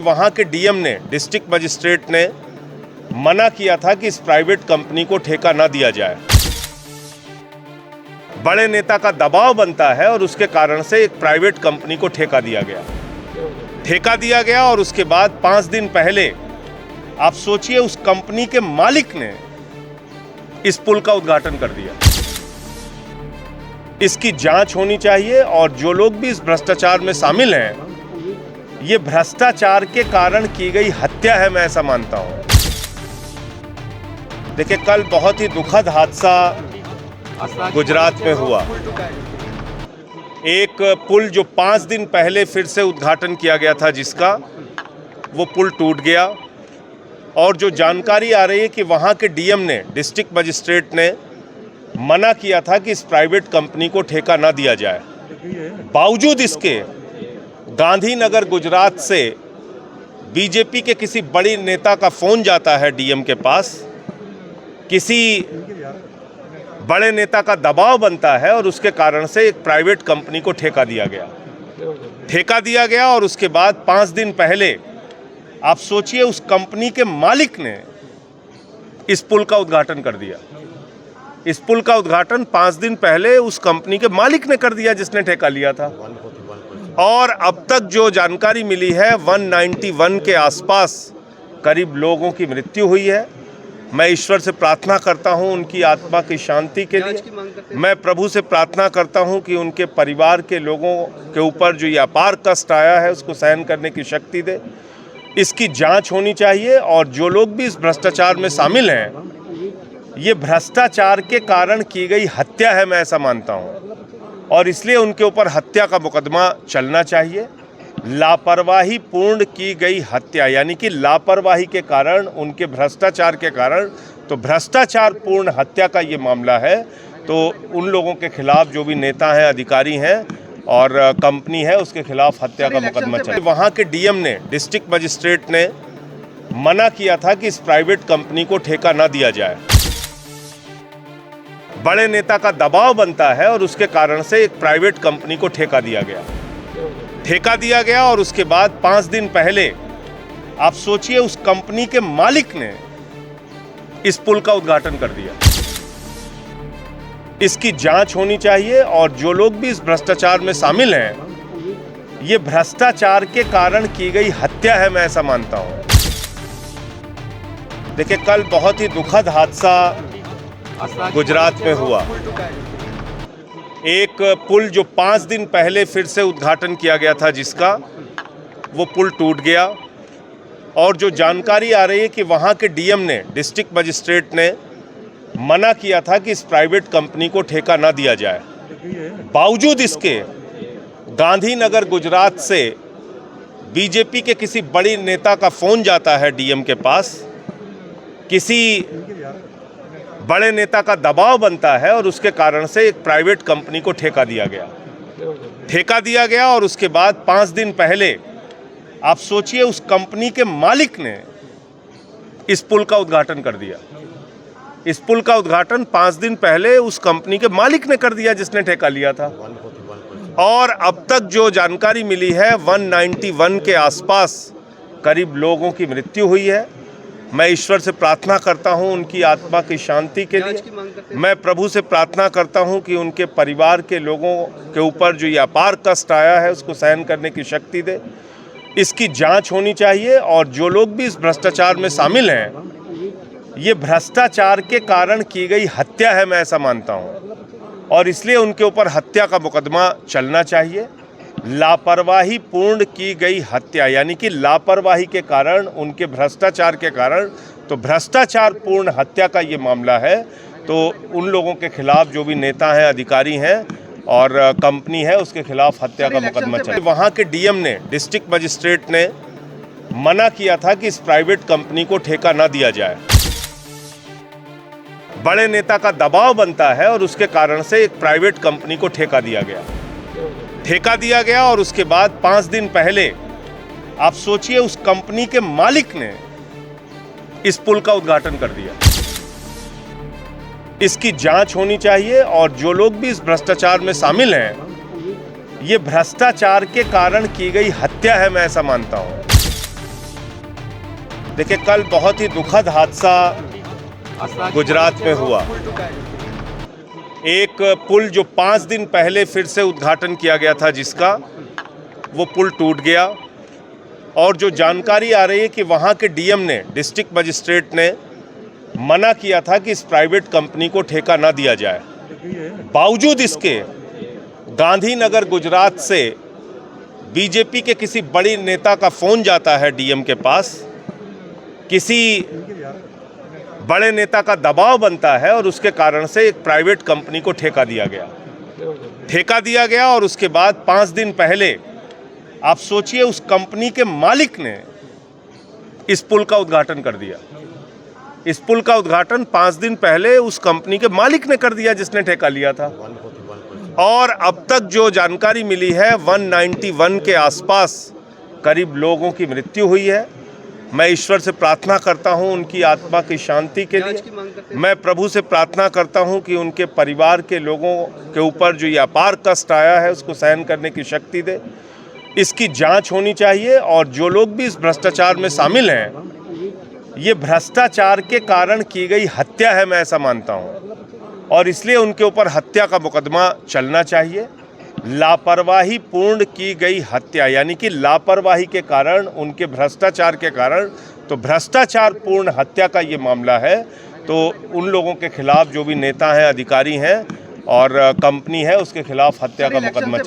वहाँ के डीएम ने, डिस्ट्रिक्ट मजिस्ट्रेट ने मना किया था कि इस प्राइवेट कंपनी को ठेका ना दिया जाए। बड़े नेता का दबाव बनता है और उसके कारण से एक प्राइवेट कंपनी को ठेका दिया गया और उसके बाद 5 दिन पहले आप सोचिए उस कंपनी के मालिक ने इस पुल का उद्घाटन कर दिया। इसकी जांच होनी चाहिए और जो लोग भी इस भ्रष्टाचार में शामिल हैं, ये भ्रष्टाचार के कारण की गई हत्या है, मैं ऐसा मानता हूं। देखिए, कल बहुत ही दुखद हादसा गुजरात में हुआ। एक पुल जो 5 दिन पहले फिर से उद्घाटन किया गया था, जिसका वो पुल टूट गया और जो जानकारी आ रही है कि वहाँ के डीएम ने, डिस्ट्रिक्ट मजिस्ट्रेट ने मना किया था कि इस प्राइवेट कंपनी को ठेका ना दिया जाए। बावजूद इसके गांधीनगर गुजरात से बीजेपी के किसी बड़ी नेता का फ़ोन जाता है डीएम के पास, किसी बड़े नेता का दबाव बनता है और उसके कारण से एक प्राइवेट कंपनी को ठेका दिया गया और उसके बाद 5 दिन पहले आप सोचिए उस कंपनी के मालिक ने इस पुल का उद्घाटन कर दिया। इस पुल का उद्घाटन 5 दिन पहले उस कंपनी के मालिक ने कर दिया जिसने ठेका लिया था। और अब तक जो जानकारी मिली है, 191 के आसपास करीब लोगों की मृत्यु हुई है। मैं ईश्वर से प्रार्थना करता हूं उनकी आत्मा की शांति के लिए। मैं प्रभु से प्रार्थना करता हूं कि उनके परिवार के लोगों के ऊपर जो ये अपार कष्ट आया है, उसको सहन करने की शक्ति दे। इसकी जांच होनी चाहिए और जो लोग भी इस भ्रष्टाचार में शामिल हैं, ये भ्रष्टाचार के कारण की गई हत्या है, मैं ऐसा मानता हूं, और इसलिए उनके ऊपर हत्या का मुकदमा चलना चाहिए। लापरवाही पूर्ण की गई हत्या, यानी कि लापरवाही के कारण, उनके भ्रष्टाचार के कारण, तो भ्रष्टाचार पूर्ण हत्या का ये मामला है। तो उन लोगों के खिलाफ जो भी नेता हैं, अधिकारी हैं और कंपनी है, उसके खिलाफ हत्या का मुकदमा चले। वहाँ के डीएम ने, डिस्ट्रिक्ट मजिस्ट्रेट ने मना किया था कि इस प्राइवेट कंपनी को ठेका ना दिया जाए। बड़े नेता का दबाव बनता है और उसके कारण से एक प्राइवेट कंपनी को ठेका दिया गया और उसके बाद 5 दिन पहले आप सोचिए उस कंपनी के मालिक ने इस पुल का उद्घाटन कर दिया। इसकी जांच होनी चाहिए और जो लोग भी इस भ्रष्टाचार में शामिल हैं, ये भ्रष्टाचार के कारण की गई हत्या है, मैं ऐसा मानता हूं। देखिए, कल बहुत ही दुखद हादसा गुजरात में हुआ। एक पुल जो 5 दिन पहले फिर से उद्घाटन किया गया था, जिसका वो पुल टूट गया और जो जानकारी आ रही है कि वहाँ के डीएम ने, डिस्ट्रिक्ट मजिस्ट्रेट ने मना किया था कि इस प्राइवेट कंपनी को ठेका ना दिया जाए। बावजूद इसके गांधीनगर गुजरात से बीजेपी के किसी बड़ी नेता का फ़ोन जाता है डीएम के पास, किसी बड़े नेता का दबाव बनता है और उसके कारण से एक प्राइवेट कंपनी को ठेका दिया गया और उसके बाद 5 दिन पहले आप सोचिए उस कंपनी के मालिक ने इस पुल का उद्घाटन कर दिया। इस पुल का उद्घाटन 5 दिन पहले उस कंपनी के मालिक ने कर दिया जिसने ठेका लिया था। और अब तक जो जानकारी मिली है, 191 के आसपास करीब लोगों की मृत्यु हुई है। मैं ईश्वर से प्रार्थना करता हूं उनकी आत्मा की शांति के लिए। मैं प्रभु से प्रार्थना करता हूं कि उनके परिवार के लोगों के ऊपर जो ये अपार कष्ट आया है, उसको सहन करने की शक्ति दे। इसकी जांच होनी चाहिए और जो लोग भी इस भ्रष्टाचार में शामिल हैं, ये भ्रष्टाचार के कारण की गई हत्या है, मैं ऐसा मानता हूं, और इसलिए उनके ऊपर हत्या का मुकदमा चलना चाहिए। लापरवाही पूर्ण की गई हत्या, यानी कि लापरवाही के कारण, उनके भ्रष्टाचार के कारण, तो भ्रष्टाचार पूर्ण हत्या का ये मामला है। तो उन लोगों के खिलाफ जो भी नेता हैं, अधिकारी हैं और कंपनी है, उसके खिलाफ हत्या का मुकदमा चले। वहाँ के डीएम ने, डिस्ट्रिक्ट मजिस्ट्रेट ने मना किया था कि इस प्राइवेट कंपनी को ठेका ना दिया जाए। बड़े नेता का दबाव बनता है और उसके कारण से एक प्राइवेट कंपनी को ठेका दिया गया और उसके बाद 5 दिन पहले आप सोचिए उस कंपनी के मालिक ने इस पुल का उद्घाटन कर दिया। इसकी जांच होनी चाहिए और जो लोग भी इस भ्रष्टाचार में शामिल हैं, ये भ्रष्टाचार के कारण की गई हत्या है, मैं ऐसा मानता हूं। देखिए, कल बहुत ही दुखद हादसा गुजरात में हुआ। एक पुल जो 5 दिन पहले फिर से उद्घाटन किया गया था, जिसका वो पुल टूट गया। और जो जानकारी आ रही है कि वहाँ के डीएम ने, डिस्ट्रिक्ट मजिस्ट्रेट ने मना किया था कि इस प्राइवेट कंपनी को ठेका ना दिया जाए। बावजूद इसके गांधीनगर गुजरात से बीजेपी के किसी बड़ी नेता का फ़ोन जाता है डीएम के पास, किसी बड़े नेता का दबाव बनता है और उसके कारण से एक प्राइवेट कंपनी को ठेका दिया गया। और उसके बाद 5 दिन पहले आप सोचिए, उस कंपनी के मालिक ने इस पुल का उद्घाटन कर दिया। इस पुल का उद्घाटन 5 दिन पहले उस कंपनी के मालिक ने कर दिया जिसने ठेका लिया था। और अब तक जो जानकारी मिली है, 191 के आसपास करीब लोगों की मृत्यु हुई है। मैं ईश्वर से प्रार्थना करता हूं उनकी आत्मा की शांति के लिए। मैं प्रभु से प्रार्थना करता हूं कि उनके परिवार के लोगों के ऊपर जो ये अपार कष्ट आया है, उसको सहन करने की शक्ति दे। इसकी जांच होनी चाहिए, और जो लोग भी इस भ्रष्टाचार में शामिल हैं, ये भ्रष्टाचार के कारण की गई हत्या है, मैं ऐसा मानता हूं। और इसलिए उनके ऊपर हत्या का मुकदमा चलना चाहिए। लापरवाही पूर्ण की गई हत्या, यानी कि लापरवाही के कारण, उनके भ्रष्टाचार के कारण, तो भ्रष्टाचार पूर्ण हत्या का ये मामला है। तो उन लोगों के खिलाफ, जो भी नेता हैं, अधिकारी हैं और कंपनी है, उसके खिलाफ हत्या का मुकदमा चल